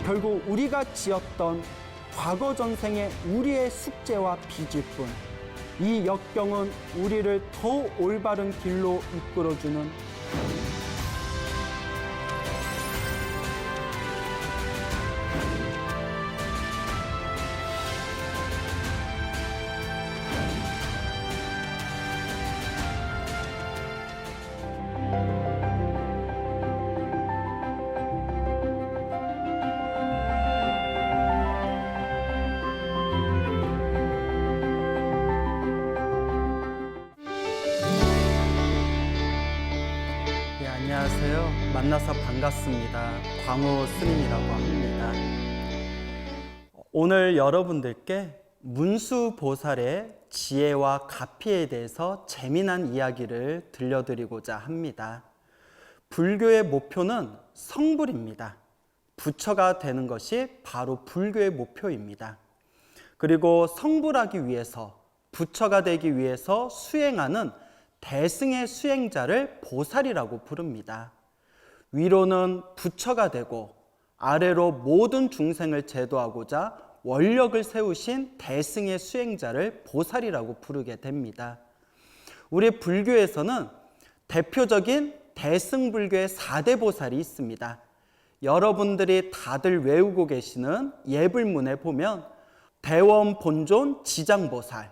결국 우리가 지었던 과거 전생의 우리의 숙제와 빚일 뿐, 이 역경은 우리를 더 올바른 길로 이끌어주는 안녕하세요. 만나서 반갑습니다. 광호 스님이라고 합니다. 오늘 여러분들께 문수보살의 지혜와 가피에 대해서 재미난 이야기를 들려드리고자 합니다. 불교의 목표는 성불입니다. 부처가 되는 것이 바로 불교의 목표입니다. 그리고 성불하기 위해서, 부처가 되기 위해서 수행하는 대승의 수행자를 보살이라고 부릅니다. 위로는 부처가 되고 아래로 모든 중생을 제도하고자 원력을 세우신 대승의 수행자를 보살이라고 부르게 됩니다. 우리 불교에서는 대표적인 대승불교의 4대 보살이 있습니다. 여러분들이 다들 외우고 계시는 예불문에 보면 대원본존 지장보살,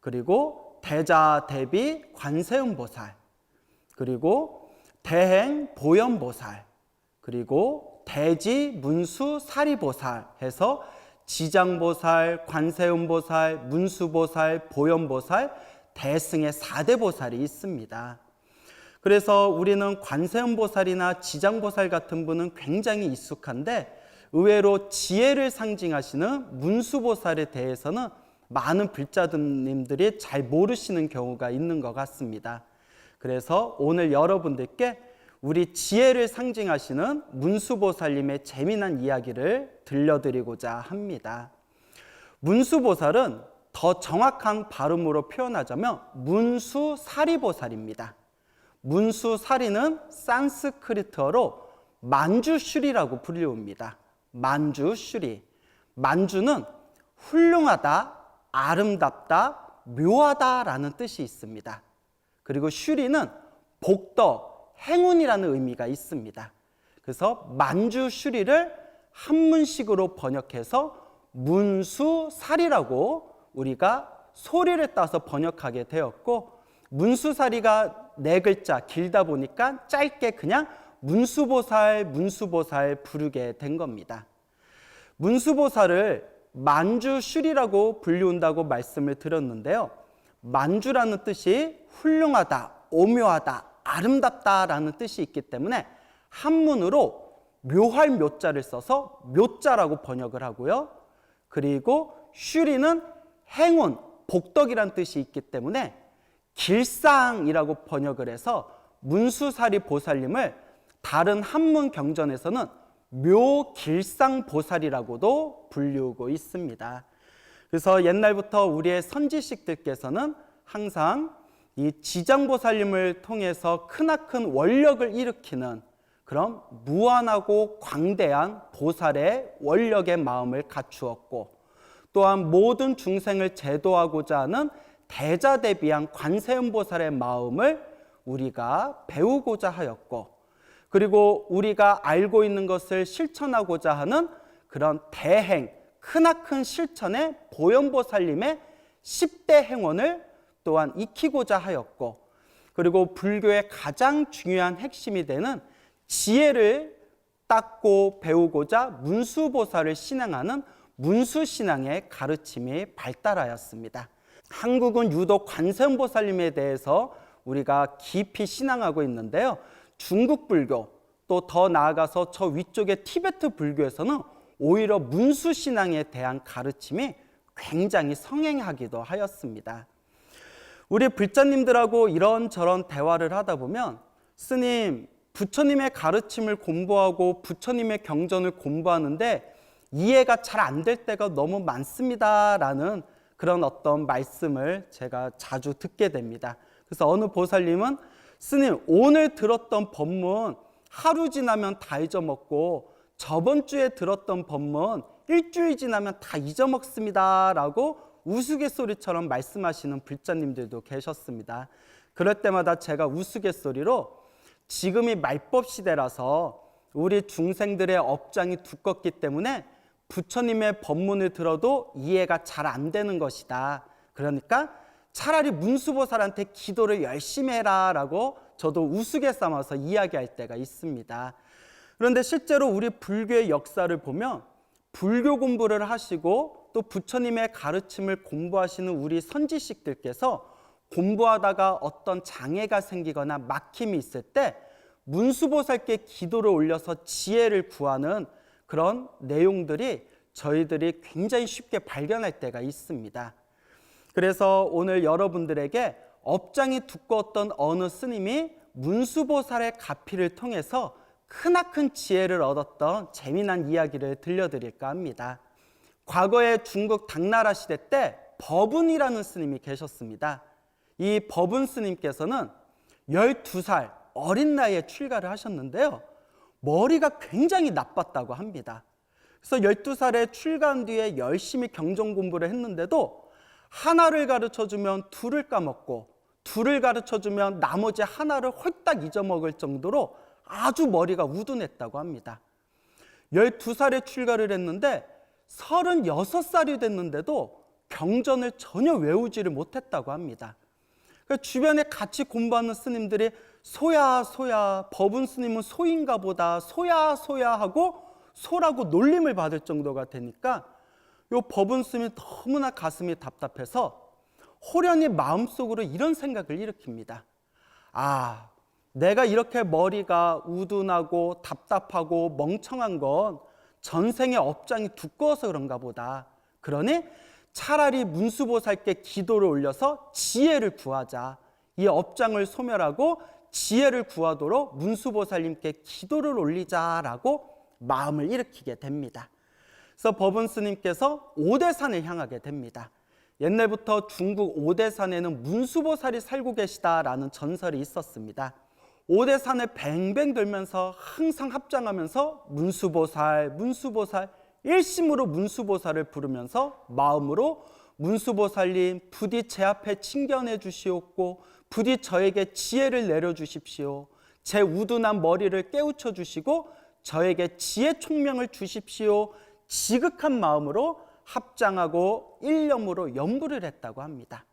그리고 대자대비 관세음보살, 그리고 대행 보현보살, 그리고 대지 문수 사리보살 해서 지장보살, 관세음보살, 문수보살, 보현보살, 대승의 4대 보살이 있습니다. 그래서 우리는 관세음보살이나 지장보살 같은 분은 굉장히 익숙한데, 의외로 지혜를 상징하시는 문수보살에 대해서는 많은 불자님들이 잘 모르시는 경우가 있는 것 같습니다. 그래서 오늘 여러분들께 우리 지혜를 상징하시는 문수보살님의 재미난 이야기를 들려드리고자 합니다. 문수보살은 더 정확한 발음으로 표현하자면 문수사리보살입니다. 문수사리는 산스크리트어로 만주슈리라고 불리웁니다. 만주슈리. 만주는 훌륭하다, 아름답다, 묘하다라는 뜻이 있습니다. 그리고 슈리는 복덕, 행운이라는 의미가 있습니다. 그래서 만주슈리를 한문식으로 번역해서 문수사리라고 우리가 소리를 따서 번역하게 되었고, 문수사리가 4글자 길다 보니까 짧게 그냥 문수보살, 문수보살 부르게 된 겁니다. 문수보살을 만주슈리라고 불리운다고 말씀을 드렸는데요. 만주라는 뜻이 훌륭하다, 오묘하다, 아름답다라는 뜻이 있기 때문에 한문으로 묘할 묘자를 써서 묘자라고 번역을 하고요. 그리고 슈리는 행운, 복덕이라는 뜻이 있기 때문에 길상이라고 번역을 해서 문수사리 보살님을 다른 한문 경전에서는 묘길상보살이라고도 불리우고 있습니다. 그래서 옛날부터 우리의 선지식들께서는 항상 이 지장보살님을 통해서 크나큰 원력을 일으키는 그런 무한하고 광대한 보살의 원력의 마음을 갖추었고, 또한 모든 중생을 제도하고자 하는 대자대비한 관세음보살의 마음을 우리가 배우고자 하였고, 그리고 우리가 알고 있는 것을 실천하고자 하는 그런 대행, 크나큰 실천의 보현보살님의 10대 행원을 또한 익히고자 하였고, 그리고 불교의 가장 중요한 핵심이 되는 지혜를 닦고 배우고자 문수보살을 신앙하는 문수신앙의 가르침이 발달하였습니다. 한국은 유독 관세음보살님에 대해서 우리가 깊이 신앙하고 있는데요. 중국 불교, 또 더 나아가서 저 위쪽의 티베트 불교에서는 오히려 문수신앙에 대한 가르침이 굉장히 성행하기도 하였습니다. 우리 불자님들하고 이런저런 대화를 하다 보면, 스님, 부처님의 가르침을 공부하고 부처님의 경전을 공부하는데 이해가 잘 안 될 때가 너무 많습니다 라는 그런 어떤 말씀을 제가 자주 듣게 됩니다. 그래서 어느 보살님은, 스님, 오늘 들었던 법문 하루 지나면 다 잊어먹고 저번 주에 들었던 법문 일주일 지나면 다 잊어먹습니다 라고 우스갯소리처럼 말씀하시는 불자님들도 계셨습니다. 그럴 때마다 제가 우스갯소리로 지금이 말법 시대라서 우리 중생들의 업장이 두껍기 때문에 부처님의 법문을 들어도 이해가 잘 안 되는 것이다. 그러니까 차라리 문수보살한테 기도를 열심히 해라 라고 저도 우스개 삼아서 이야기할 때가 있습니다. 그런데 실제로 우리 불교의 역사를 보면 불교 공부를 하시고 또 부처님의 가르침을 공부하시는 우리 선지식들께서 공부하다가 어떤 장애가 생기거나 막힘이 있을 때 문수보살께 기도를 올려서 지혜를 구하는 그런 내용들이 저희들이 굉장히 쉽게 발견할 때가 있습니다. 그래서 오늘 여러분들에게 업장이 두꺼웠던 어느 스님이 문수보살의 가피를 통해서 크나큰 지혜를 얻었던 재미난 이야기를 들려드릴까 합니다. 과거에 중국 당나라 시대 때 법운이라는 스님이 계셨습니다. 이 법운 스님께서는 12살 어린 나이에 출가를 하셨는데요. 머리가 굉장히 나빴다고 합니다. 그래서 12살에 출가한 뒤에 열심히 경전 공부를 했는데도 하나를 가르쳐주면 둘을 까먹고 둘을 가르쳐주면 나머지 하나를 홀딱 잊어먹을 정도로 아주 머리가 우둔했다고 합니다. 12살에 출가를 했는데 36살이 됐는데도 경전을 전혀 외우지를 못했다고 합니다. 주변에 같이 공부하는 스님들이 소야 소야 법운 스님은 소인가 보다 소야 소야 하고 소라고 놀림을 받을 정도가 되니까 이 법운 스님이 너무나 가슴이 답답해서 호련히 마음속으로 이런 생각을 일으킵니다. 아, 내가 이렇게 머리가 우둔하고 답답하고 멍청한 건 전생의 업장이 두꺼워서 그런가 보다. 그러니 차라리 문수보살께 기도를 올려서 지혜를 구하자. 이 업장을 소멸하고 지혜를 구하도록 문수보살님께 기도를 올리자라고 마음을 일으키게 됩니다. 그래서 법운 스님께서 오대산을 향하게 됩니다. 옛날부터 중국 오대산에는 문수보살이 살고 계시다라는 전설이 있었습니다. 오대산을 뱅뱅 돌면서 항상 합장하면서 문수보살, 문수보살, 일심으로 문수보살을 부르면서 마음으로 문수보살님 부디 제 앞에 친견해 주시옵고 부디 저에게 지혜를 내려주십시오. 제 우둔한 머리를 깨우쳐 주시고 저에게 지혜 총명을 주십시오. 지극한 마음으로 합장하고 일념으로 염불을 했다고 합니다.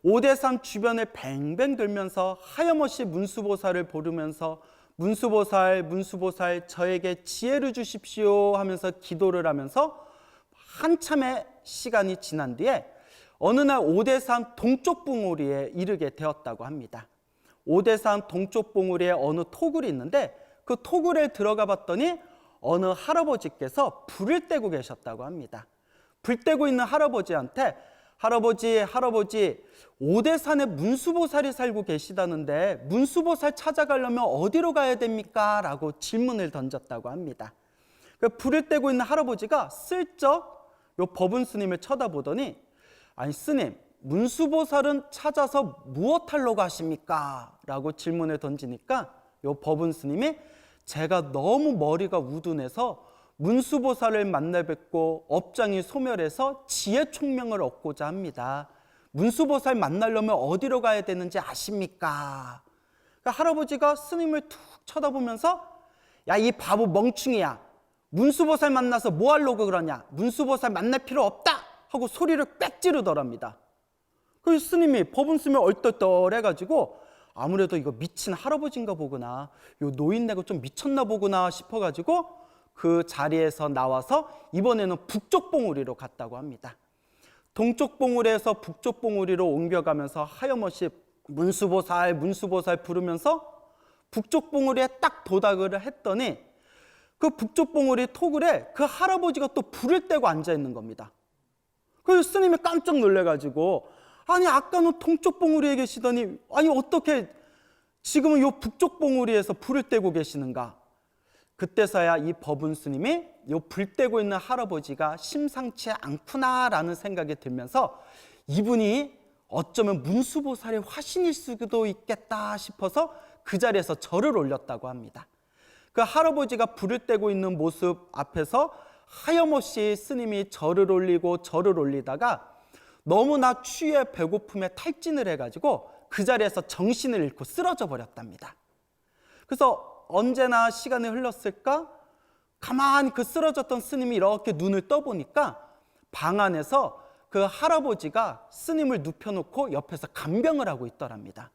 오대산 주변을 뱅뱅 돌면서 하염없이 문수보살을 부르면서 문수보살, 문수보살 저에게 지혜를 주십시오 하면서 기도를 하면서 한참의 시간이 지난 뒤에 어느 날 오대산 동쪽 봉우리에 이르게 되었다고 합니다. 오대산 동쪽 봉우리에 어느 토굴이 있는데 그 토굴에 들어가 봤더니 어느 할아버지께서 불을 떼고 계셨다고 합니다. 불 떼고 있는 할아버지한테 할아버지 오대산에 문수보살이 살고 계시다는데 문수보살 찾아가려면 어디로 가야 됩니까? 라고 질문을 던졌다고 합니다. 불을 떼고 있는 할아버지가 슬쩍 요 법운 스님을 쳐다보더니 아니 스님 문수보살은 찾아서 무엇하러 가십니까? 라고 질문을 던지니까 요 법운 스님이 제가 너무 머리가 우둔해서 문수보살을 만나 뵙고 업장이 소멸해서 지혜 총명을 얻고자 합니다. 문수보살 만나려면 어디로 가야 되는지 아십니까? 그러니까 할아버지가 스님을 툭 쳐다보면서 야, 이 바보 멍충이야. 문수보살 만나서 뭐 하려고 그러냐? 문수보살 만날 필요 없다! 하고 소리를 꽥 지르더랍니다. 그래서 스님이 법운 스님이 얼떨떨해가지고 아무래도 이거 미친 할아버지인가 보구나. 요 노인네가 좀 미쳤나 보구나 싶어가지고 그 자리에서 나와서 이번에는 북쪽 봉우리로 갔다고 합니다. 동쪽 봉우리에서 북쪽 봉우리로 옮겨가면서 하염없이 문수보살, 문수보살 부르면서 북쪽 봉우리에 딱 도닥을 했더니 그 북쪽 봉우리 토굴에 그 할아버지가 또 불을 떼고 앉아 있는 겁니다. 그래서 스님이 깜짝 놀래가지고 아니 아까는 동쪽 봉우리에 계시더니 아니 어떻게 지금은 요 북쪽 봉우리에서 불을 떼고 계시는가? 그때서야 이 법운 스님이 요 불 떼고 있는 할아버지가 심상치 않구나라는 생각이 들면서 이분이 어쩌면 문수보살의 화신일 수도 있겠다 싶어서 그 자리에서 절을 올렸다고 합니다. 그 할아버지가 불을 떼고 있는 모습 앞에서 하염없이 스님이 절을 올리다가 너무나 추위에 배고픔에 탈진을 해가지고 그 자리에서 정신을 잃고 쓰러져 버렸답니다. 그래서 언제나 시간이 흘렀을까? 가만히 그 쓰러졌던 스님이 이렇게 눈을 떠보니까 방 안에서 그 할아버지가 스님을 눕혀놓고 옆에서 간병을 하고 있더랍니다.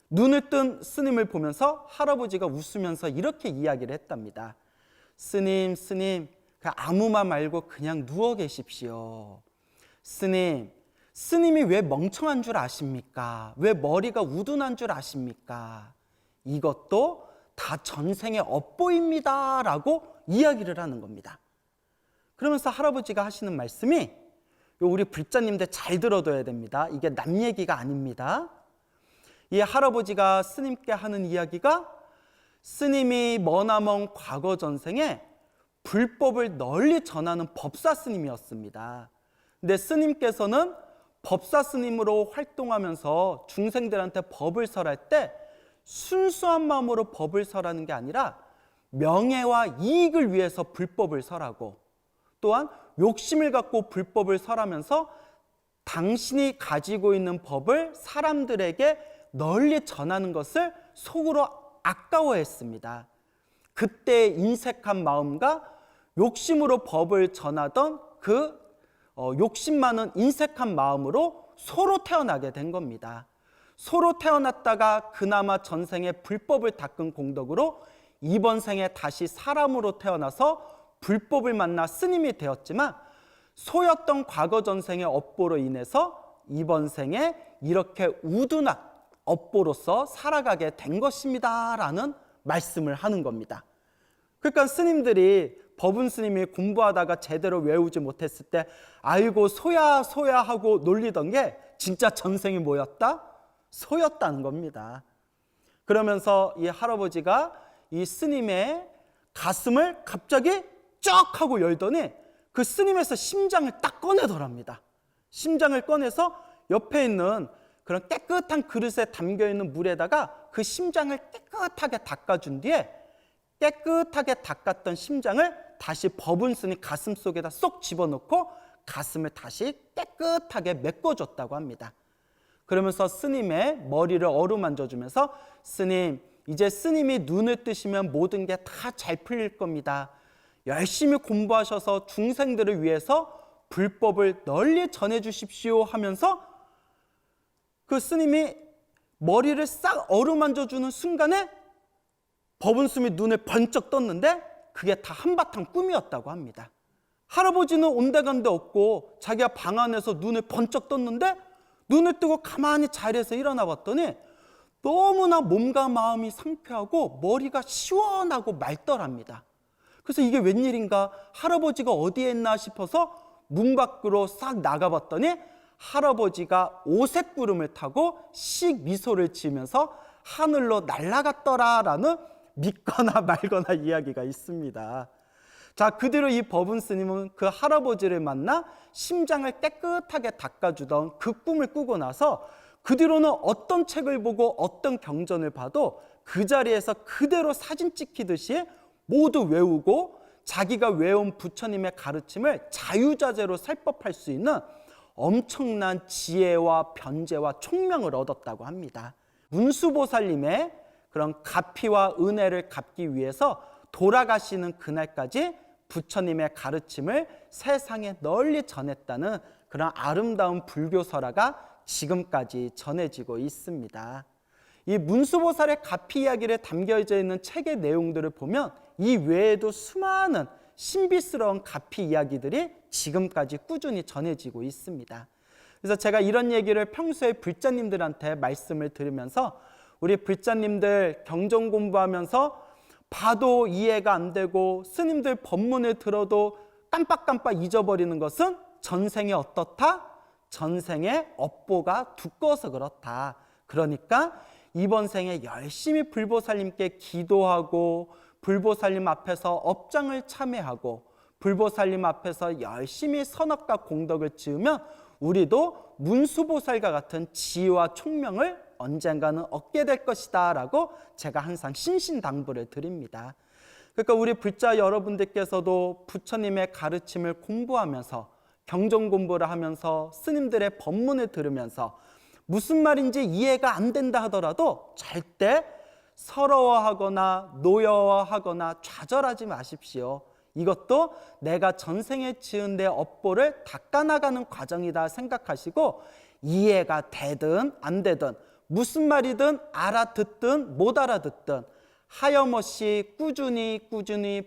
눈을 뜬 스님을 보면서 할아버지가 웃으면서 이렇게 이야기를 했답니다. 스님, 아무 말 말고 그냥 누워 계십시오. 스님이 왜 멍청한 줄 아십니까? 왜 머리가 우둔한 줄 아십니까? 이것도 다 전생의 업보입니다 라고 이야기를 하는 겁니다. 그러면서 할아버지가 하시는 말씀이 우리 불자님들 잘 들어둬야 됩니다. 이게 남 얘기가 아닙니다. 이 할아버지가 스님께 하는 이야기가 스님이 머나먼 과거 전생에 불법을 널리 전하는 법사 스님이었습니다. 근데 스님께서는 법사 스님으로 활동하면서 중생들한테 법을 설할 때 순수한 마음으로 법을 설하는 게 아니라 명예와 이익을 위해서 불법을 설하고, 또한 욕심을 갖고 불법을 설하면서 당신이 가지고 있는 법을 사람들에게 널리 전하는 것을 속으로 아까워했습니다. 그때 인색한 마음과 욕심으로 법을 전하던 그 욕심 많은 인색한 마음으로 소로 태어나게 된 겁니다. 소로 태어났다가 그나마 전생에 불법을 닦은 공덕으로 이번 생에 다시 사람으로 태어나서 불법을 만나 스님이 되었지만, 소였던 과거 전생의 업보로 인해서 이번 생에 이렇게 우둔한 업보로서 살아가게 된 것입니다 라는 말씀을 하는 겁니다. 그러니까 스님들이, 법운 스님이 공부하다가 제대로 외우지 못했을 때 아이고 소야 하고 놀리던 게 진짜 전생이 뭐였다? 소였다는 겁니다. 그러면서 이 할아버지가 이 스님의 가슴을 갑자기 쩍 하고 열더니 그 스님에서 심장을 딱 꺼내더랍니다. 심장을 꺼내서 옆에 있는 그런 깨끗한 그릇에 담겨있는 물에다가 그 심장을 깨끗하게 닦아준 뒤에 깨끗하게 닦았던 심장을 다시 법운 스님 가슴 속에다 쏙 집어넣고 가슴을 다시 깨끗하게 메꿔줬다고 합니다. 그러면서 스님의 머리를 어루만져주면서 스님, 이제 스님이 눈을 뜨시면 모든 게 다 잘 풀릴 겁니다. 열심히 공부하셔서 중생들을 위해서 불법을 널리 전해주십시오 하면서 그 스님이 머리를 싹 어루만져주는 순간에 법운 스님이 눈을 번쩍 떴는데 그게 다 한바탕 꿈이었다고 합니다. 할아버지는 온데간데 없고 자기가 방 안에서 눈을 번쩍 떴는데 눈을 뜨고 가만히 자리에서 일어나 봤더니 너무나 몸과 마음이 상쾌하고 머리가 시원하고 맑더랍니다. 그래서 이게 웬일인가, 할아버지가 어디에 있나 싶어서 문 밖으로 싹 나가봤더니 할아버지가 오색구름을 타고 씩 미소를 지으면서 하늘로 날아갔더라라는 믿거나 말거나 이야기가 있습니다. 자, 그 뒤로 이 법운 스님은 그 할아버지를 만나 심장을 깨끗하게 닦아주던 그 꿈을 꾸고 나서 그 뒤로는 어떤 책을 보고 어떤 경전을 봐도 그 자리에서 그대로 사진 찍히듯이 모두 외우고 자기가 외운 부처님의 가르침을 자유자재로 살법할 수 있는 엄청난 지혜와 변재와 총명을 얻었다고 합니다. 문수보살님의 그런 가피와 은혜를 갚기 위해서 돌아가시는 그날까지 부처님의 가르침을 세상에 널리 전했다는 그런 아름다운 불교설화가 지금까지 전해지고 있습니다. 이 문수보살의 가피 이야기를 담겨져 있는 책의 내용들을 보면 이 외에도 수많은 신비스러운 가피 이야기들이 지금까지 꾸준히 전해지고 있습니다. 그래서 제가 이런 얘기를 평소에 불자님들한테 말씀을 들으면서 우리 불자님들 경전 공부하면서 봐도 이해가 안 되고 스님들 법문을 들어도 깜빡깜빡 잊어버리는 것은 전생에 어떻다? 전생의 업보가 두꺼워서 그렇다. 그러니까 이번 생에 열심히 불보살님께 기도하고 불보살님 앞에서 업장을 참회하고 불보살님 앞에서 열심히 선업과 공덕을 지으면 우리도 문수보살과 같은 지혜와 총명을 언젠가는 얻게 될 것이다 라고 제가 항상 신신당부를 드립니다. 그러니까 우리 불자 여러분들께서도 부처님의 가르침을 공부하면서 경전 공부를 하면서 스님들의 법문을 들으면서 무슨 말인지 이해가 안 된다 하더라도 절대 서러워하거나 노여워하거나 좌절하지 마십시오. 이것도 내가 전생에 지은 내 업보를 닦아나가는 과정이다 생각하시고 이해가 되든 안 되든 무슨 말이든 알아듣든 못 알아듣든 하염없이 꾸준히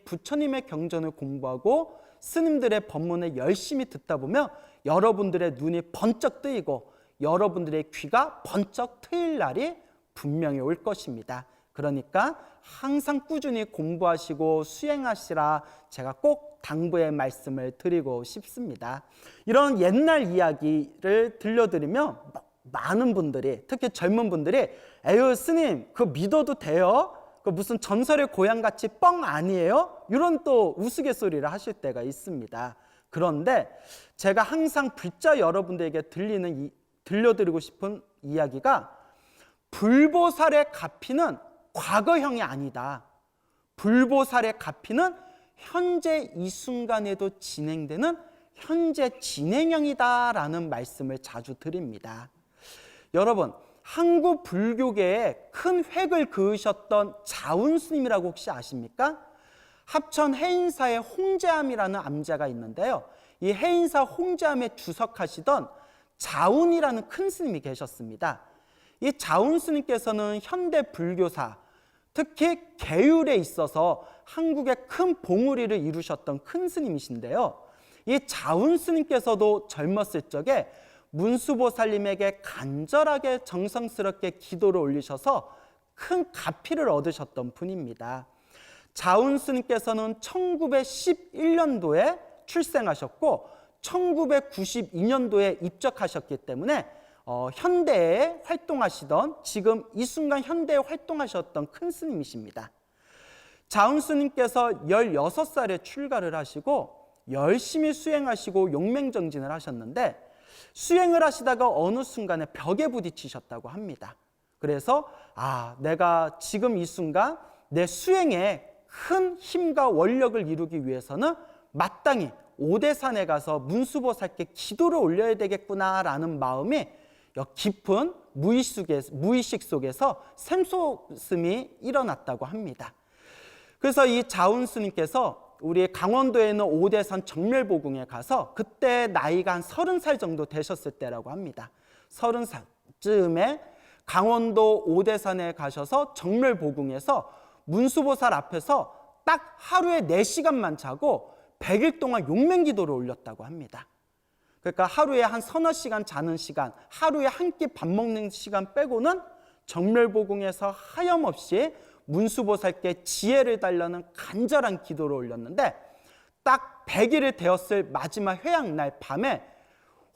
부처님의 경전을 공부하고 스님들의 법문을 열심히 듣다 보면 여러분들의 눈이 번쩍 뜨이고 여러분들의 귀가 번쩍 트일 날이 분명히 올 것입니다. 그러니까 항상 꾸준히 공부하시고 수행하시라 제가 꼭 당부의 말씀을 드리고 싶습니다. 이런 옛날 이야기를 들려드리면 많은 분들이, 특히 젊은 분들이 에휴 스님 그거 믿어도 돼요? 그 무슨 전설의 고향같이 뻥 아니에요? 이런 또 우스갯소리를 하실 때가 있습니다. 그런데 제가 항상 불자 여러분들에게 들려드리고 싶은 이야기가 불보살의 가피는 과거형이 아니다. 불보살의 가피는 현재 이 순간에도 진행되는 현재 진행형이다라는 말씀을 자주 드립니다. 여러분, 한국 불교계에 큰 획을 그으셨던 자운스님이라고 혹시 아십니까? 합천 해인사의 홍제암이라는 암자가 있는데요. 이 해인사 홍제암에 주석하시던 자운이라는 큰 스님이 계셨습니다. 이 자운 스님께서는 현대 불교사, 특히 계율에 있어서 한국에 큰 봉우리를 이루셨던 큰 스님이신데요. 이 자운 스님께서도 젊었을 적에 문수보살님에게 간절하게 정성스럽게 기도를 올리셔서 큰 가피를 얻으셨던 분입니다. 자운 스님께서는 1911년도에 출생하셨고 1992년도에 입적하셨기 때문에 현대에 활동하시던, 지금 이 순간 현대에 활동하셨던 큰 스님이십니다. 자운 스님께서 16살에 출가를 하시고 열심히 수행하시고 용맹정진을 하셨는데 수행을 하시다가 어느 순간에 벽에 부딪히셨다고 합니다. 그래서 내가 지금 이 순간 내 수행에 큰 힘과 원력을 이루기 위해서는 마땅히 오대산에 가서 문수보살께 기도를 올려야 되겠구나라는 마음이 깊은 무의식 속에서 샘솟음이 일어났다고 합니다. 그래서 이 자운 스님께서 우리 강원도에 있는 오대산 정멸보궁에 가서 그때 나이가 한 30살 정도 되셨을 때라고 합니다. 30살쯤에 강원도 오대산에 가셔서 정멸보궁에서 문수보살 앞에서 딱 하루에 4시간만 자고 100일 동안 용맹기도를 올렸다고 합니다. 그러니까 하루에 한 서너 시간 자는 시간, 하루에 한 끼 밥 먹는 시간 빼고는 정멸보궁에서 하염없이 문수보살께 지혜를 달라는 간절한 기도를 올렸는데 딱 100일이 되었을 마지막 회양날 밤에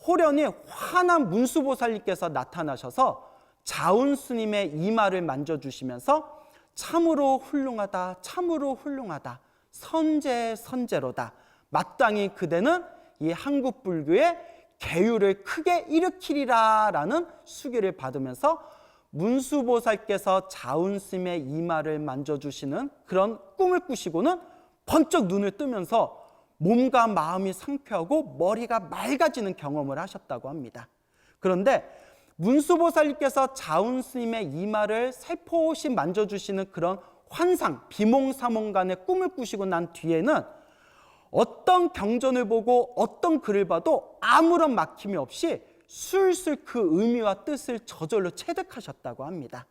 호련히 화난 문수보살님께서 나타나셔서 자운 스님의 이마를 만져주시면서 참으로 훌륭하다, 참으로 훌륭하다, 선제로다. 마땅히 그대는 이 한국 불교의 계율을 크게 일으키리라 라는 수기를 받으면서 문수보살께서 자운 스님의 이마를 만져주시는 그런 꿈을 꾸시고는 번쩍 눈을 뜨면서 몸과 마음이 상쾌하고 머리가 맑아지는 경험을 하셨다고 합니다. 그런데 문수보살님께서 자운 스님의 이마를 살포시 만져주시는 그런 환상, 비몽사몽간의 꿈을 꾸시고 난 뒤에는 어떤 경전을 보고 어떤 글을 봐도 아무런 막힘이 없이 술술 그 의미와 뜻을 저절로 체득하셨다고 합니다.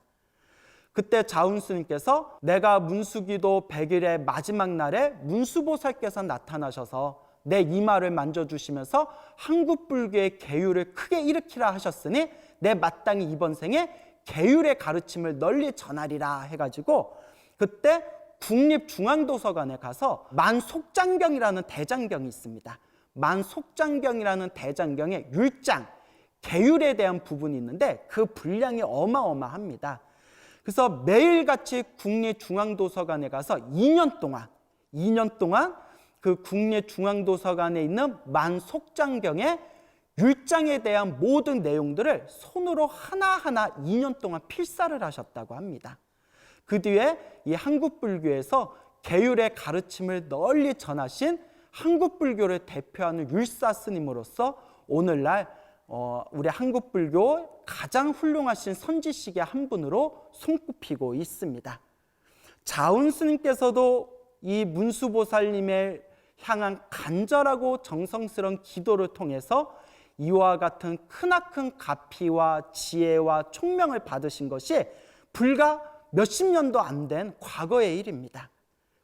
그때 자운 스님께서 내가 문수기도 100일의 마지막 날에 문수보살께서 나타나셔서 내 이마를 만져주시면서 한국 불교의 계율을 크게 일으키라 하셨으니 내 마땅히 이번 생에 계율의 가르침을 널리 전하리라 해가지고 그때 국립중앙도서관에 가서 만속장경이라는 대장경이 있습니다. 만속장경이라는 대장경의 율장, 계율에 대한 부분이 있는데 그 분량이 어마어마합니다. 그래서 매일같이 국립중앙도서관에 가서 2년 동안 그 국립중앙도서관에 있는 만속장경의 율장에 대한 모든 내용들을 손으로 하나하나 2년 동안 필사를 하셨다고 합니다. 그 뒤에 이 한국 불교에서 계율의 가르침을 널리 전하신 한국 불교를 대표하는 율사 스님으로서 오늘날 우리 한국 불교 가장 훌륭하신 선지식의 한 분으로 손꼽히고 있습니다. 자운 스님께서도 이 문수보살님을 향한 간절하고 정성스러운 기도를 통해서 이와 같은 크나큰 가피와 지혜와 총명을 받으신 것이 불과 몇십 년도 안 된 과거의 일입니다.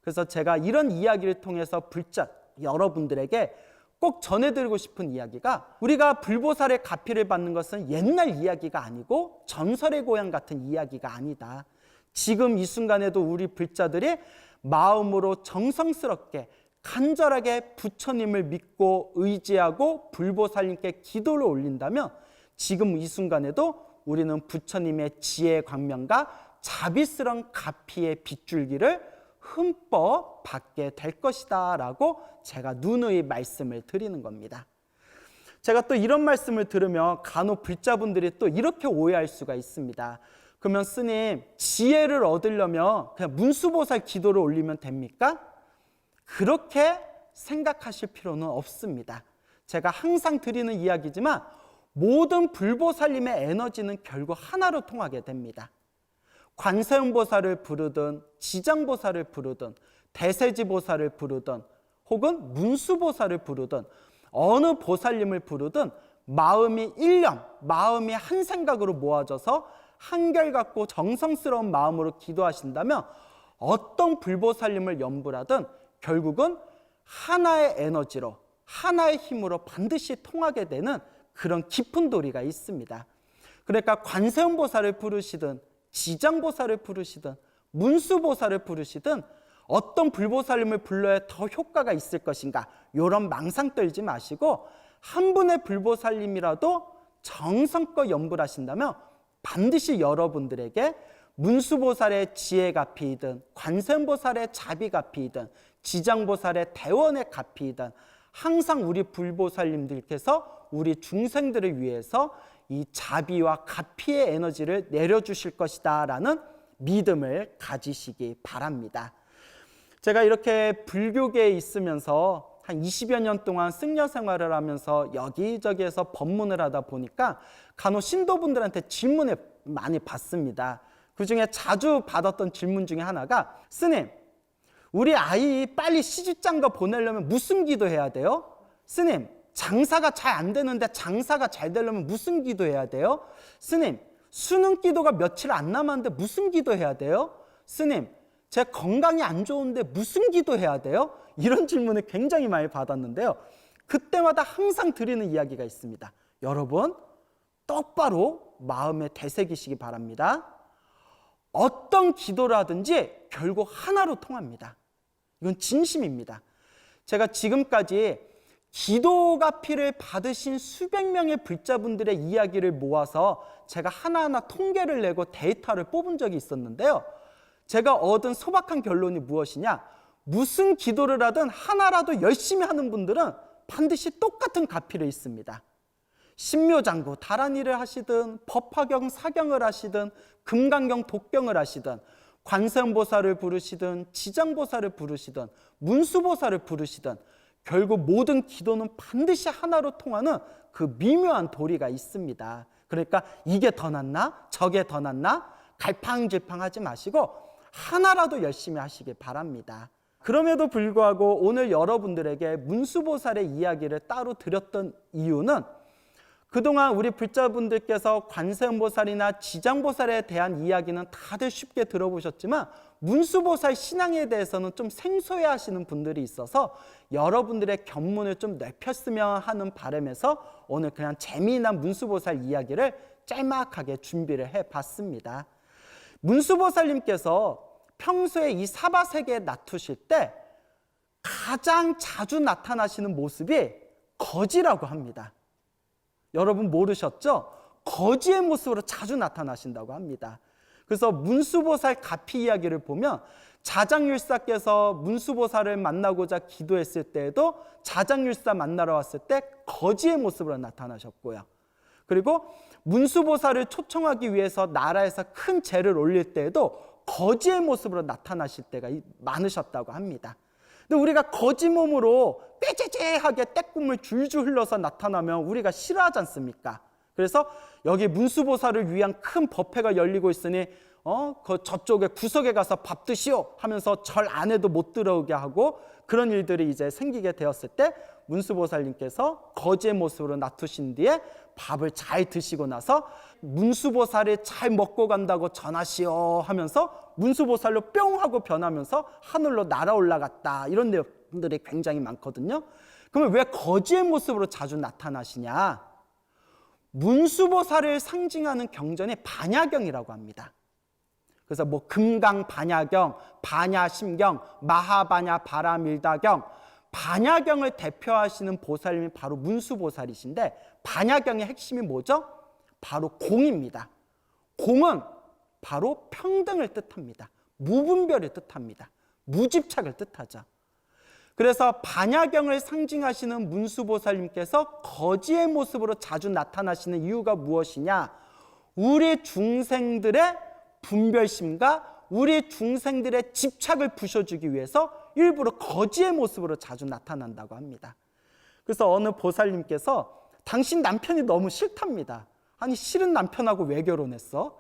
그래서 제가 이런 이야기를 통해서 불자 여러분들에게 꼭 전해드리고 싶은 이야기가, 우리가 불보살의 가피를 받는 것은 옛날 이야기가 아니고 전설의 고향 같은 이야기가 아니다. 지금 이 순간에도 우리 불자들이 마음으로 정성스럽게 간절하게 부처님을 믿고 의지하고 불보살님께 기도를 올린다면 지금 이 순간에도 우리는 부처님의 지혜의 광명과 자비스러운 가피의 빗줄기를 흠뻑 받게 될 것이다 라고 제가 누누이 말씀을 드리는 겁니다. 제가 또 이런 말씀을 들으면 간혹 불자분들이 또 이렇게 오해할 수가 있습니다. 그러면 스님, 지혜를 얻으려면 그냥 문수보살 기도를 올리면 됩니까? 그렇게 생각하실 필요는 없습니다. 제가 항상 드리는 이야기지만 모든 불보살님의 에너지는 결국 하나로 통하게 됩니다. 관세음보살을 부르든 지장보살을 부르든 대세지보살을 부르든 혹은 문수보살을 부르든 어느 보살님을 부르든 마음이 일념, 마음이 한 생각으로 모아져서 한결같고 정성스러운 마음으로 기도하신다면 어떤 불보살님을 염불하든 결국은 하나의 에너지로, 하나의 힘으로 반드시 통하게 되는 그런 깊은 도리가 있습니다. 그러니까 관세음보살을 부르시든 지장보살을 부르시든 문수보살을 부르시든 어떤 불보살님을 불러야 더 효과가 있을 것인가, 이런 망상 떨지 마시고 한 분의 불보살님이라도 정성껏 염불하신다면 반드시 여러분들에게 문수보살의 지혜가피이든 관세음보살의 자비가피이든 지장보살의 대원의 가피이든 항상 우리 불보살님들께서 우리 중생들을 위해서 이 자비와 가피의 에너지를 내려주실 것이다 라는 믿음을 가지시기 바랍니다. 제가 이렇게 불교계에 있으면서 한 20여 년 동안 승려 생활을 하면서 여기저기에서 법문을 하다 보니까 간혹 신도분들한테 질문을 많이 받습니다. 그 중에 자주 받았던 질문 중에 하나가, 스님, 우리 아이 빨리 시집장가 보내려면 무슨 기도해야 돼요? 스님, 장사가 잘 안 되는데 장사가 잘 되려면 무슨 기도해야 돼요? 스님, 수능 기도가 며칠 안 남았는데 무슨 기도해야 돼요? 스님, 제 건강이 안 좋은데 무슨 기도해야 돼요? 이런 질문을 굉장히 많이 받았는데요. 그때마다 항상 드리는 이야기가 있습니다. 여러분, 똑바로 마음에 되새기시기 바랍니다. 어떤 기도를 하든지 결국 하나로 통합니다. 이건 진심입니다. 제가 지금까지 기도가피를 받으신 수백 명의 불자분들의 이야기를 모아서 제가 하나하나 통계를 내고 데이터를 뽑은 적이 있었는데요. 제가 얻은 소박한 결론이 무엇이냐? 무슨 기도를 하든 하나라도 열심히 하는 분들은 반드시 똑같은 가피를 있습니다. 신묘장구, 다란이를 하시든 법화경, 사경을 하시든 금강경, 독경을 하시든 관세음보살을 부르시든 지장보살을 부르시든 문수보살을 부르시든 결국 모든 기도는 반드시 하나로 통하는 그 미묘한 도리가 있습니다. 그러니까 이게 더 낫나? 저게 더 낫나? 갈팡질팡하지 마시고 하나라도 열심히 하시길 바랍니다. 그럼에도 불구하고 오늘 여러분들에게 문수보살의 이야기를 따로 드렸던 이유는 그동안 우리 불자분들께서 관세음보살이나 지장보살에 대한 이야기는 다들 쉽게 들어보셨지만 문수보살 신앙에 대해서는 좀 생소해 하시는 분들이 있어서 여러분들의 견문을 좀 넓혔으면 하는 바람에서 오늘 그냥 재미난 문수보살 이야기를 짤막하게 준비를 해봤습니다. 문수보살님께서 평소에 이 사바세계에 나투실 때 가장 자주 나타나시는 모습이 거지라고 합니다. 여러분 모르셨죠? 거지의 모습으로 자주 나타나신다고 합니다. 그래서 문수보살 가피 이야기를 보면 자장율사께서 문수보살을 만나고자 기도했을 때에도 자장율사 만나러 왔을 때 거지의 모습으로 나타나셨고요. 그리고 문수보살을 초청하기 위해서 나라에서 큰 제를 올릴 때에도 거지의 모습으로 나타나실 때가 많으셨다고 합니다. 근데 우리가 거지 몸으로 꾀죄죄하게 떼꿈을 줄줄 흘러서 나타나면 우리가 싫어하지 않습니까? 그래서 여기 문수보살을 위한 큰 법회가 열리고 있으니 저쪽에 구석에 가서 밥 드시오 하면서 절 안에도 못 들어오게 하고 그런 일들이 이제 생기게 되었을 때 문수보살님께서 거지의 모습으로 나투신 뒤에 밥을 잘 드시고 나서 문수보살이 잘 먹고 간다고 전하시오 하면서 문수보살로 뿅 하고 변하면서 하늘로 날아 올라갔다, 이런 내용들이 굉장히 많거든요. 그러면 왜 거지의 모습으로 자주 나타나시냐? 문수보살을 상징하는 경전이 반야경이라고 합니다. 그래서 뭐 금강 반야경, 반야심경, 마하반야 바라밀다경, 반야경을 대표하시는 보살님이 바로 문수보살이신데, 반야경의 핵심이 뭐죠? 바로 공입니다. 공은 바로 평등을 뜻합니다. 무분별을 뜻합니다. 무집착을 뜻하죠. 그래서 반야경을 상징하시는 문수보살님께서 거지의 모습으로 자주 나타나시는 이유가 무엇이냐? 우리 중생들의 분별심과 우리 중생들의 집착을 부셔주기 위해서 일부러 거지의 모습으로 자주 나타난다고 합니다. 그래서 어느 보살님께서 당신 남편이 너무 싫답니다. 아니, 싫은 남편하고 왜 결혼했어?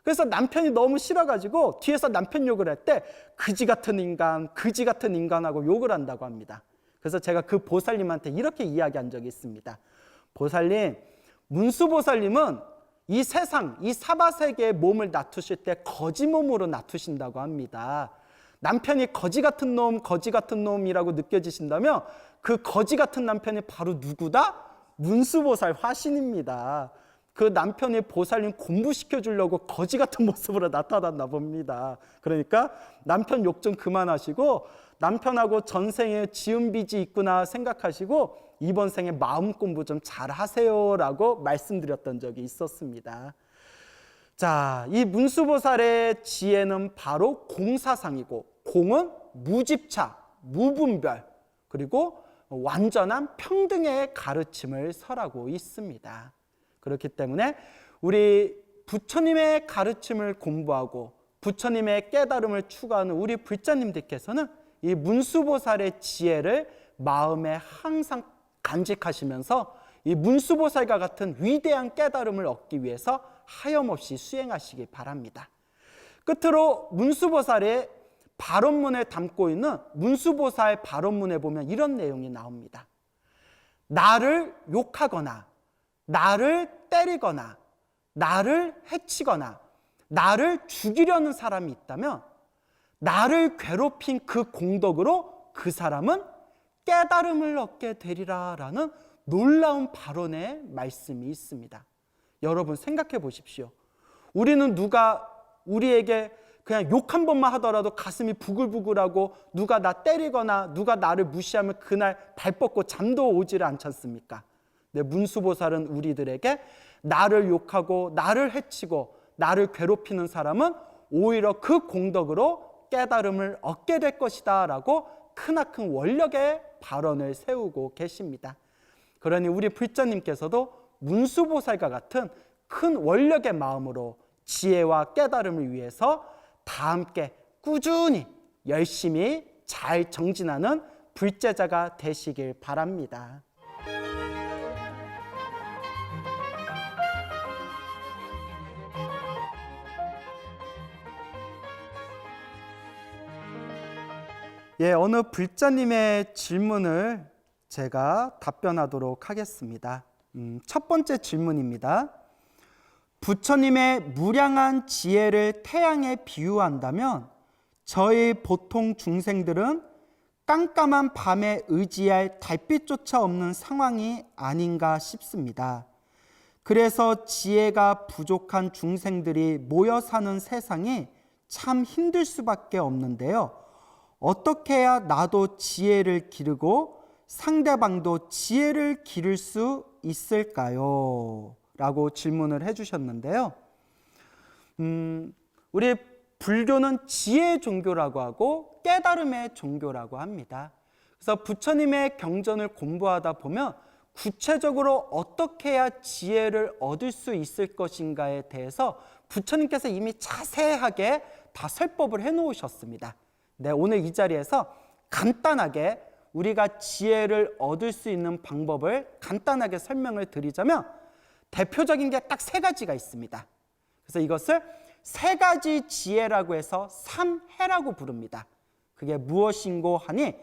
그래서 남편이 너무 싫어가지고 뒤에서 남편 욕을 할 때 그지 같은 인간, 그지 같은 인간하고 욕을 한다고 합니다. 그래서 제가 그 보살님한테 이렇게 이야기한 적이 있습니다. 보살님, 문수보살님은 이 세상, 이 사바세계의 몸을 나투실 때 거지 몸으로 나투신다고 합니다. 남편이 거지 같은 놈, 거지 같은 놈이라고 느껴지신다면 그 거지 같은 남편이 바로 누구다? 문수보살 화신입니다. 그 남편이 보살님 공부시켜 주려고 거지 같은 모습으로 나타났나 봅니다. 그러니까 남편 욕 좀 그만하시고 남편하고 전생에 지은 빚이 있구나 생각하시고 이번 생에 마음 공부 좀 잘 하세요라고 말씀드렸던 적이 있었습니다. 자, 이 문수보살의 지혜는 바로 공사상이고, 공은 무집착, 무분별, 그리고 완전한 평등의 가르침을 설하고 있습니다. 그렇기 때문에 우리 부처님의 가르침을 공부하고 부처님의 깨달음을 추구하는 우리 불자님들께서는 이 문수보살의 지혜를 마음에 항상 간직하시면서 이 문수보살과 같은 위대한 깨달음을 얻기 위해서 하염없이 수행하시기 바랍니다. 끝으로 문수보살의 발언문에 담고 있는 문수보살 발언문에 보면 이런 내용이 나옵니다. 나를 욕하거나 나를 때리거나 나를 해치거나 나를 죽이려는 사람이 있다면 나를 괴롭힌 그 공덕으로 그 사람은 깨달음을 얻게 되리라 라는 놀라운 발언의 말씀이 있습니다. 여러분 생각해 보십시오. 우리는 누가 우리에게 그냥 욕 한 번만 하더라도 가슴이 부글부글하고 누가 나 때리거나 누가 나를 무시하면 그날 발 뻗고 잠도 오지를 않지 않습니까? 근데 문수보살은 우리들에게 나를 욕하고 나를 해치고 나를 괴롭히는 사람은 오히려 그 공덕으로 깨달음을 얻게 될 것이다 라고 크나큰 원력의 발언을 세우고 계십니다. 그러니 우리 불자님께서도 문수보살과 같은 큰 원력의 마음으로 지혜와 깨달음을 위해서 다 함께 꾸준히 열심히 잘 정진하는 불제자가 되시길 바랍니다. 어느 불자님의 질문을 제가 답변하도록 하겠습니다. 첫 번째 질문입니다. 부처님의 무량한 지혜를 태양에 비유한다면 저희 보통 중생들은 깜깜한 밤에 의지할 달빛조차 없는 상황이 아닌가 싶습니다. 그래서 지혜가 부족한 중생들이 모여 사는 세상이 참 힘들 수밖에 없는데요. 어떻게 해야 나도 지혜를 기르고 상대방도 지혜를 기를 수 있을까요? 라고 질문을 해주셨는데요. 우리 불교는 지혜의 종교라고 하고 깨달음의 종교라고 합니다. 그래서 부처님의 경전을 공부하다 보면 구체적으로 어떻게 해야 지혜를 얻을 수 있을 것인가에 대해서 부처님께서 이미 자세하게 다 설법을 해놓으셨습니다. 네, 오늘 이 자리에서 간단하게 우리가 지혜를 얻을 수 있는 방법을 간단하게 설명을 드리자면 대표적인 게 딱 세 가지가 있습니다. 그래서 이것을 세 가지 지혜라고 해서 삼해라고 부릅니다. 그게 무엇인고 하니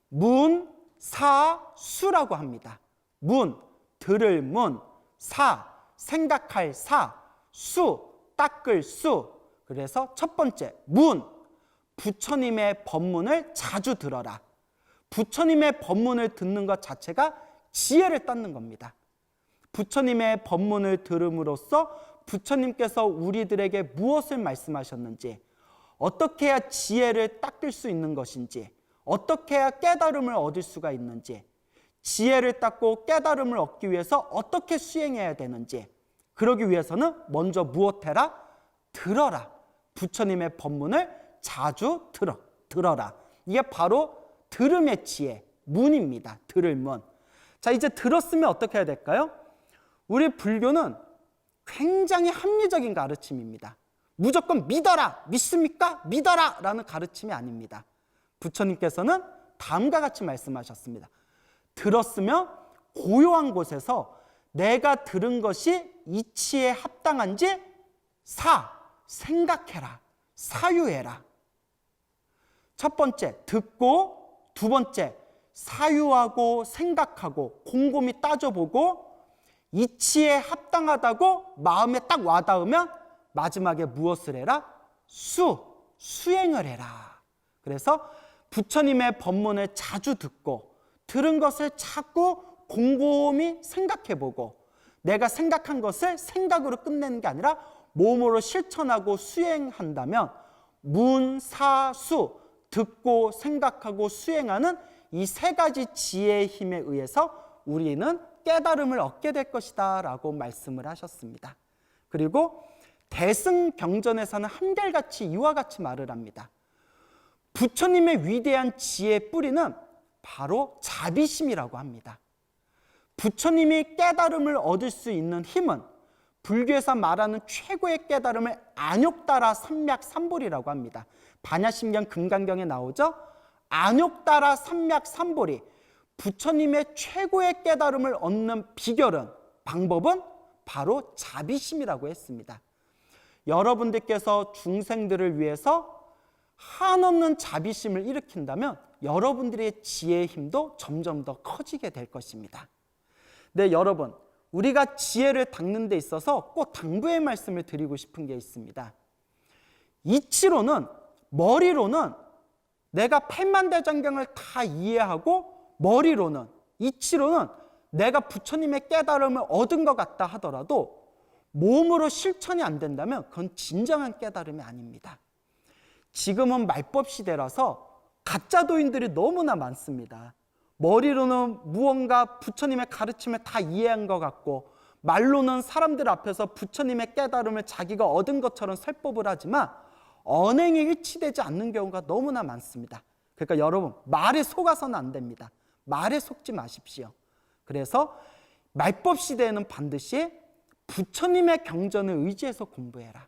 문, 사, 수라고 합니다. 문, 들을 문, 사, 생각할 사, 수, 닦을 수. 그래서 첫 번째, 문, 부처님의 법문을 자주 들어라. 부처님의 법문을 듣는 것 자체가 지혜를 닦는 겁니다. 부처님의 법문을 들음으로써 부처님께서 우리들에게 무엇을 말씀하셨는지, 어떻게 해야 지혜를 닦을 수 있는 것인지, 어떻게 해야 깨달음을 얻을 수가 있는지, 지혜를 닦고 깨달음을 얻기 위해서 어떻게 수행해야 되는지, 그러기 위해서는 먼저 무엇해라? 들어라. 부처님의 법문을 자주 들어라. 이게 바로 들음의 지혜, 문입니다. 들을 문. 자, 이제 들었으면 어떻게 해야 될까요? 우리 불교는 굉장히 합리적인 가르침입니다. 무조건 믿어라, 믿습니까? 믿어라 라는 가르침이 아닙니다. 부처님께서는 다음과 같이 말씀하셨습니다. 들었으면 고요한 곳에서 내가 들은 것이 이치에 합당한지 생각해라, 사유해라. 첫 번째, 듣고, 두 번째, 사유하고 생각하고 곰곰이 따져보고 이치에 합당하다고 마음에 딱 와닿으면 마지막에 무엇을 해라? 수행을 해라. 그래서 부처님의 법문을 자주 듣고 들은 것을 자꾸 곰곰이 생각해보고 내가 생각한 것을 생각으로 끝내는 게 아니라 몸으로 실천하고 수행한다면 문, 사, 수, 듣고 생각하고 수행하는 이 세 가지 지혜의 힘에 의해서 우리는 깨달음을 얻게 될 것이다 라고 말씀을 하셨습니다. 그리고 대승경전에서는 한결같이 이와 같이 말을 합니다. 부처님의 위대한 지혜의 뿌리는 바로 자비심이라고 합니다. 부처님이 깨달음을 얻을 수 있는 힘은 불교에서 말하는 최고의 깨달음을 안욕따라 삼맥삼보리라고 합니다. 반야심경 금강경에 나오죠? 안욕따라 삼맥삼보리, 부처님의 최고의 깨달음을 얻는 비결은, 방법은 바로 자비심이라고 했습니다. 여러분들께서 중생들을 위해서 한없는 자비심을 일으킨다면 여러분들의 지혜의 힘도 점점 더 커지게 될 것입니다. 네, 여러분, 우리가 지혜를 닦는 데 있어서 꼭 당부의 말씀을 드리고 싶은 게 있습니다. 이치로는, 머리로는 내가 팔만대장경을 다 이해하고 머리로는, 이치로는 내가 부처님의 깨달음을 얻은 것 같다 하더라도 몸으로 실천이 안 된다면 그건 진정한 깨달음이 아닙니다. 지금은 말법 시대라서 가짜 도인들이 너무나 많습니다. 머리로는 무언가 부처님의 가르침을 다 이해한 것 같고 말로는 사람들 앞에서 부처님의 깨달음을 자기가 얻은 것처럼 설법을 하지만 언행이 일치되지 않는 경우가 너무나 많습니다. 그러니까 여러분, 말에 속아서는 안 됩니다. 말에 속지 마십시오. 그래서 말법 시대에는 반드시 부처님의 경전을 의지해서 공부해라.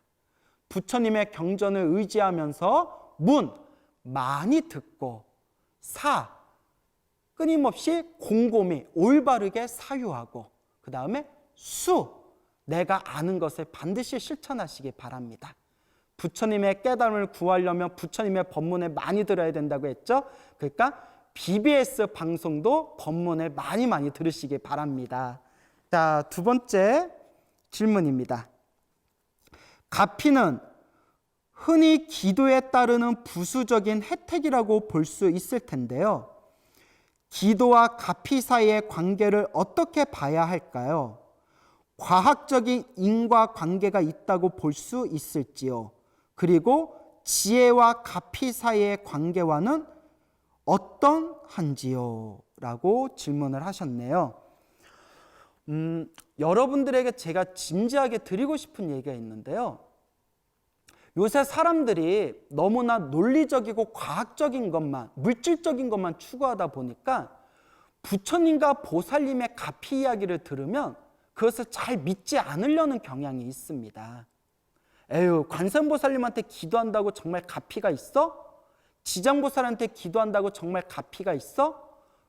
부처님의 경전을 의지하면서 문, 많이 듣고, 사, 끊임없이 곰곰이 올바르게 사유하고, 그 다음에 수, 내가 아는 것을 반드시 실천하시기 바랍니다. 부처님의 깨달음을 구하려면 부처님의 법문을 많이 들어야 된다고 했죠. 그러니까 BBS 방송도 법문을 많이 들으시기 바랍니다. 자, 두 번째 질문입니다. 가피는 흔히 기도에 따르는 부수적인 혜택이라고 볼 수 있을 텐데요. 기도와 가피 사이의 관계를 어떻게 봐야 할까요? 과학적인 인과관계가 있다고 볼 수 있을지요? 그리고 지혜와 가피 사이의 관계와는 어떤한지요? 라고 질문을 하셨네요. 여러분들에게 제가 진지하게 드리고 싶은 얘기가 있는데요. 요새 사람들이 너무나 논리적이고 과학적인 것만, 물질적인 것만 추구하다 보니까 부처님과 보살님의 가피 이야기를 들으면 그것을 잘 믿지 않으려는 경향이 있습니다. 에휴, 관세음보살님한테 기도한다고 정말 가피가 있어? 지장보살한테 기도한다고 정말 가피가 있어?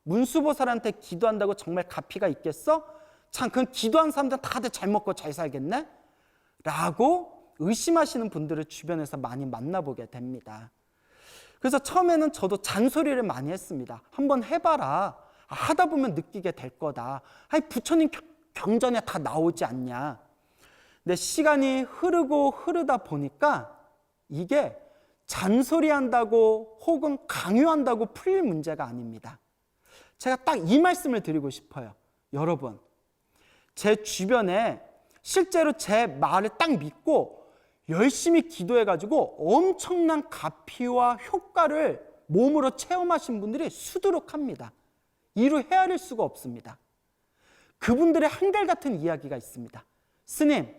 문수보살한테 기도한다고 정말 가피가 있겠어? 참, 그건 기도한 사람들 다들 잘 먹고 잘 살겠네? 라고 의심하시는 분들을 주변에서 많이 만나보게 됩니다. 그래서 처음에는 저도 잔소리를 많이 했습니다. 한번 해봐라. 하다 보면 느끼게 될 거다. 아니, 부처님 경전에 다 나오지 않냐. 근데 시간이 흐르다 보니까 이게 잔소리한다고 혹은 강요한다고 풀릴 문제가 아닙니다. 제가 딱 이 말씀을 드리고 싶어요. 여러분, 제 주변에 실제로 제 말을 딱 믿고 열심히 기도해가지고 엄청난 가피와 효과를 몸으로 체험하신 분들이 수두룩합니다. 이루 헤아릴 수가 없습니다. 그분들의 한결같은 이야기가 있습니다. 스님,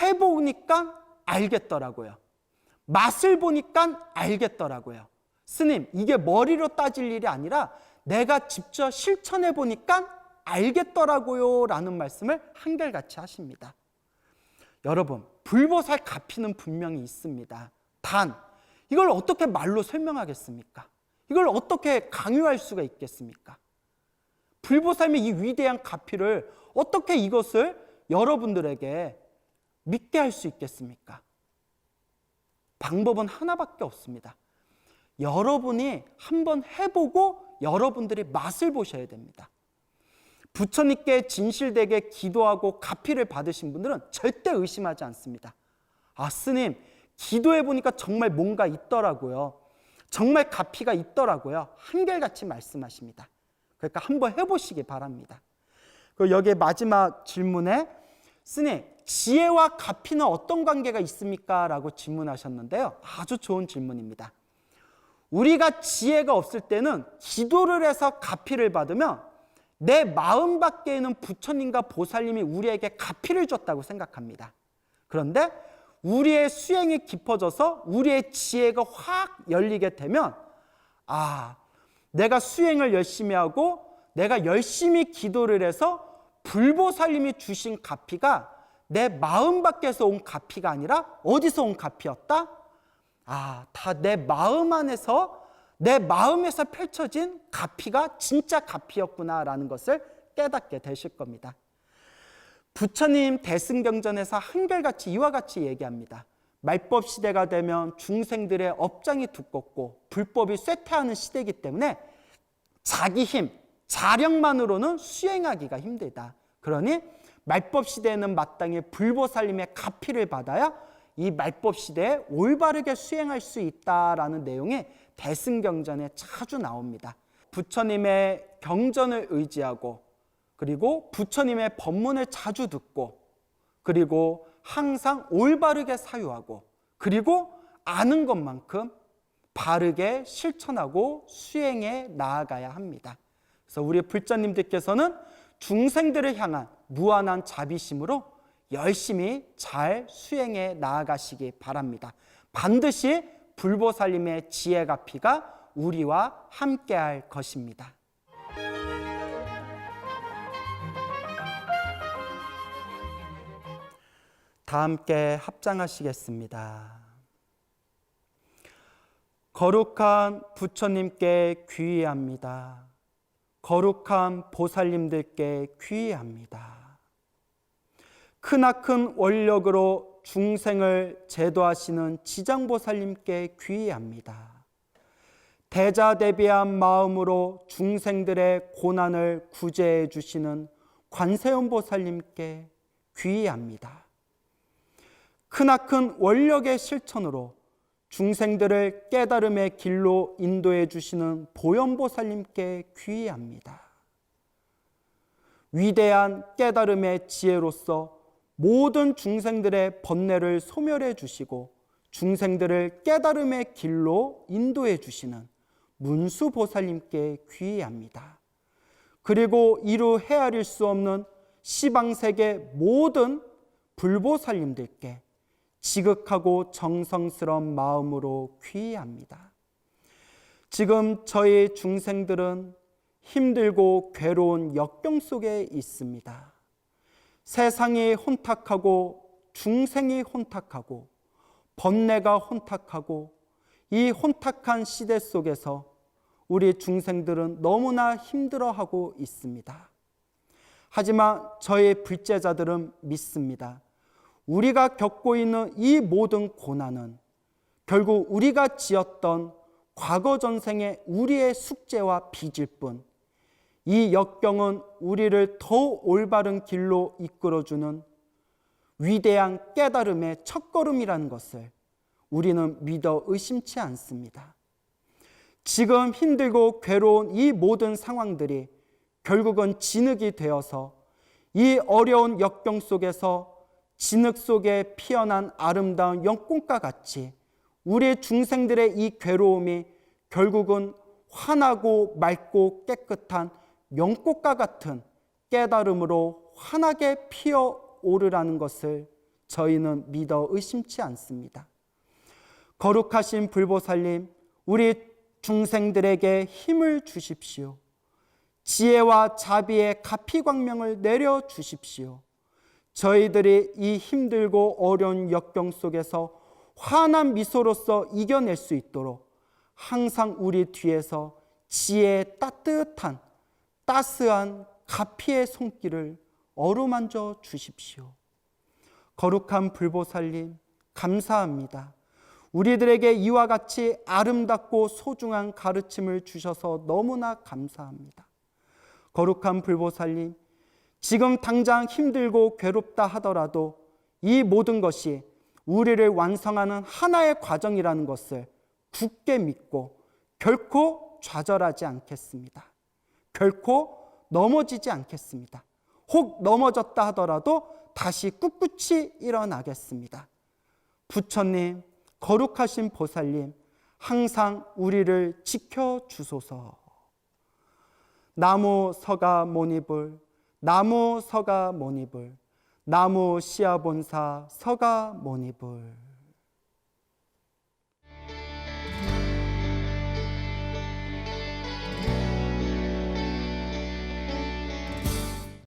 해보니까 알겠더라고요. 맛을 보니까 알겠더라고요. 스님, 이게 머리로 따질 일이 아니라 내가 직접 실천해 보니까 알겠더라고요 라는 말씀을 한결같이 하십니다. 여러분, 불보살 가피는 분명히 있습니다. 단, 이걸 어떻게 말로 설명하겠습니까? 이걸 어떻게 강요할 수가 있겠습니까? 불보살의 이 위대한 가피를 어떻게 이것을 여러분들에게 믿게 할 수 있겠습니까? 방법은 하나밖에 없습니다. 여러분이 한번 해보고 여러분들이 맛을 보셔야 됩니다. 부처님께 진실되게 기도하고 가피를 받으신 분들은 절대 의심하지 않습니다. 아, 스님, 기도해보니까 정말 뭔가 있더라고요. 정말 가피가 있더라고요. 한결같이 말씀하십니다. 그러니까 한번 해보시기 바랍니다. 그리고 여기에 마지막 질문에 스님, 지혜와 가피는 어떤 관계가 있습니까? 라고 질문하셨는데요. 아주 좋은 질문입니다. 우리가 지혜가 없을 때는 기도를 해서 가피를 받으면 내 마음 밖에 있는 부처님과 보살님이 우리에게 가피를 줬다고 생각합니다. 그런데 우리의 수행이 깊어져서 우리의 지혜가 확 열리게 되면 아, 내가 수행을 열심히 하고 내가 열심히 기도를 해서 불보살님이 주신 가피가 내 마음 밖에서 온 가피가 아니라 어디서 온 가피였다? 아, 다 내 마음 안에서 내 마음에서 펼쳐진 가피가 진짜 가피였구나라는 것을 깨닫게 되실 겁니다. 부처님 대승경전에서 한결같이 이와 같이 얘기합니다. 말법 시대가 되면 중생들의 업장이 두껍고 불법이 쇠퇴하는 시대이기 때문에 자기 힘, 자력만으로는 수행하기가 힘들다. 그러니 말법 시대에는 마땅히 불보살님의 가피를 받아야 이 말법 시대에 올바르게 수행할 수 있다라는 내용이 대승경전에 자주 나옵니다. 부처님의 경전을 의지하고 그리고 부처님의 법문을 자주 듣고 그리고 항상 올바르게 사유하고 그리고 아는 것만큼 바르게 실천하고 수행해 나아가야 합니다. 그래서 우리 불자님들께서는 중생들을 향한 무한한 자비심으로 열심히 잘 수행해 나아가시기 바랍니다. 반드시 불보살님의 지혜가 피가 우리와 함께할 것입니다. 다 함께 합장하시겠습니다. 거룩한 부처님께 귀의합니다. 거룩한 보살님들께 귀의합니다. 크나큰 원력으로 중생을 제도하시는 지장보살님께 귀의합니다. 대자대비한 마음으로 중생들의 고난을 구제해 주시는 관세음보살님께 귀의합니다. 크나큰 원력의 실천으로 중생들을 깨달음의 길로 인도해 주시는 보현보살님께 귀의합니다. 위대한 깨달음의 지혜로서 모든 중생들의 번뇌를 소멸해 주시고 중생들을 깨달음의 길로 인도해 주시는 문수보살님께 귀의합니다. 그리고 이루 헤아릴 수 없는 시방세계 모든 불보살님들께 지극하고 정성스러운 마음으로 귀의합니다. 지금 저희 중생들은 힘들고 괴로운 역경 속에 있습니다. 세상이 혼탁하고 중생이 혼탁하고 번뇌가 혼탁하고 이 혼탁한 시대 속에서 우리 중생들은 너무나 힘들어하고 있습니다. 하지만 저희 불제자들은 믿습니다. 우리가 겪고 있는 이 모든 고난은 결국 우리가 지었던 과거 전생의 우리의 숙제와 빚일 뿐, 이 역경은 우리를 더 올바른 길로 이끌어주는 위대한 깨달음의 첫걸음이라는 것을 우리는 믿어 의심치 않습니다. 지금 힘들고 괴로운 이 모든 상황들이 결국은 진흙이 되어서 이 어려운 역경 속에서 진흙 속에 피어난 아름다운 연꽃과 같이 우리 중생들의 이 괴로움이 결국은 환하고 맑고 깨끗한 연꽃과 같은 깨달음으로 환하게 피어오르라는 것을 저희는 믿어 의심치 않습니다. 거룩하신 불보살님, 우리 중생들에게 힘을 주십시오. 지혜와 자비의 가피광명을 내려주십시오. 저희들이 이 힘들고 어려운 역경 속에서 환한 미소로서 이겨낼 수 있도록 항상 우리 뒤에서 지혜의 따뜻한 따스한 가피의 손길을 어루만져 주십시오. 거룩한 불보살님, 감사합니다. 우리들에게 이와 같이 아름답고 소중한 가르침을 주셔서 너무나 감사합니다. 거룩한 불보살님, 지금 당장 힘들고 괴롭다 하더라도 이 모든 것이 우리를 완성하는 하나의 과정이라는 것을 굳게 믿고 결코 좌절하지 않겠습니다. 결코 넘어지지 않겠습니다. 혹 넘어졌다 하더라도 다시 꿋꿋이 일어나겠습니다. 부처님, 거룩하신 보살님, 항상 우리를 지켜주소서. 나무 서가 모니불, 나무 서가 모니불, 나무 시아본사 서가 모니불.